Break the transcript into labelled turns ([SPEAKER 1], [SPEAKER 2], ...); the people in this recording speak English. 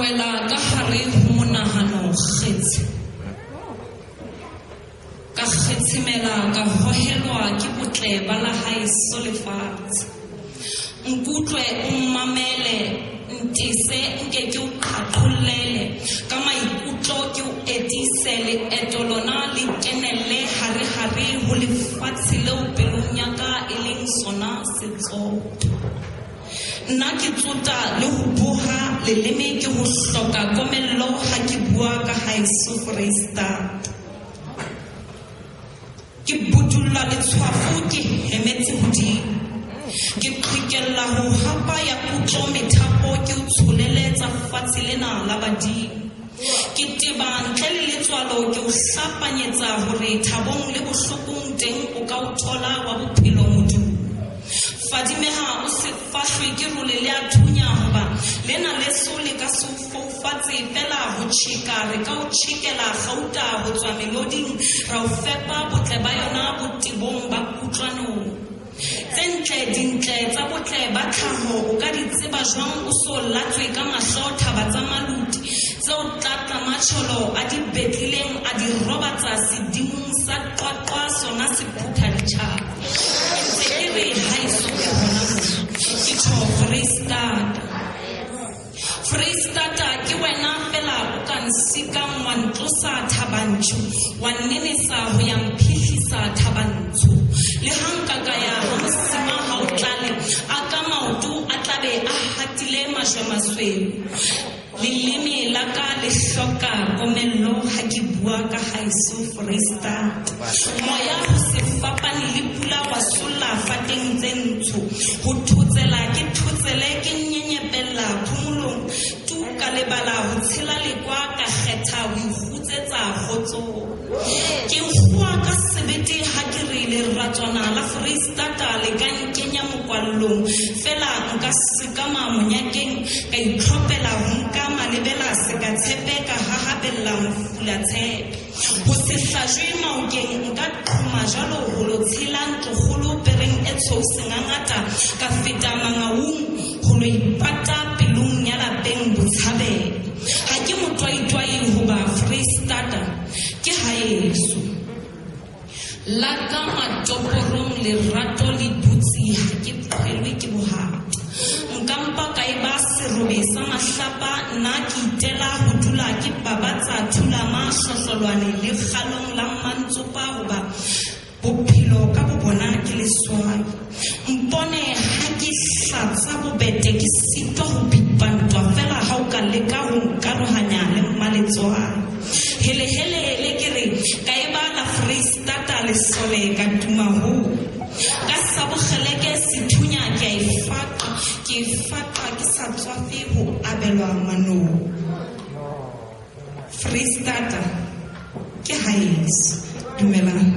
[SPEAKER 1] wela ka hare ho monahano kgetse ka kgetsemela ka hohelwa ke botle ba la haeso lefatshe nkutlwe o mmamele ntise nke ke o qaqollele ka maikutlo ke o etise leeto lona le kenelle hare ho lefatshe leo pelong ya ka e leng sona setsopo nna ke tsota le ho boha leleme ke ho hloka komello ha ke bua ka haeso Foreisetata ke butulla letshwafo ke hemetse hodimo ke qhekella ho hapa ya kutlo methapo ke o tsholeletsa fatshe lena la badimo ke teba ntle le letswalo ke o hlapanyetsa hore thabong le bohlokong teng o ka o thola wa bophelo modu fadimeha o se fahlwe ke role le a thunya hoba lena leso le ka se foufatse fela ho tjheka re ka o tjhekela gauta ho tswa meloding ra o fepa botle ba yona botebong ba kutlwanong tsentle dintle tsa botle ba tlhaho o ka di tseba jwang o so latswe ka mahlo thaba tsa maluti tseo tlatla matsholo a di betlileng a di robatsa sedimong sa qwaqwa sona se phutha ditjhaba ntse e re haeso ke hona ke tjho Foreisetata ke wena fela o ka nsika wa ntlosa thabantsho wa nnenesa ho ya mphihlisa thabantsho le hankaka ya mosima ha o tlale a ka maoto a tlabe a hatile masweu leleme la ka le hloka komello ha ke bua ka haeso Foreisetata moya ho se fapane le pula wa solla fateng tse ntsho ho thotsela ke thotsele ke nyenyepella phumulong tu ka lebala ho tshela lekwa ka kgetha ho ikgutsetsa khotso ke hua ka sebete ha ke re le ratswana la Foreisetata le ka nkenya mokwallong fela nka sekama monyakeng ka itlhophela ho nka malebela se ka tshepe ka hahabella mofula tshepe ho se hlajwe maokeng nka qhoma jalo ho lo tshela ntlogolo pereng e tshoseng ngata ka feta mangaung ho lo ipata pelong ya lapeng botshabelo ha ke motwaitwai hoba Foreisetata ke haeso la ka matoporong lerato le dutse ha ke phelwe ke bohata nkampa ka e ba serobe sa mahlapa nna ke itela ho dula ke babatsa thulama hlohlolwane le kgalong la mantsopa hoba bophelo ka bo bona ke leswai mpone ha ke hlatsa bobete ke sitwa ho pipantwa fela ha o ka leka ho nkarohanya le mmaletswai hele ke re ka e ba la Foreisetata lesole ka tuma ho ka sabokgeleke sethunya ke a e faqa ke sa tswafe ho abelwa manong Foreisetata ke haeso dumelang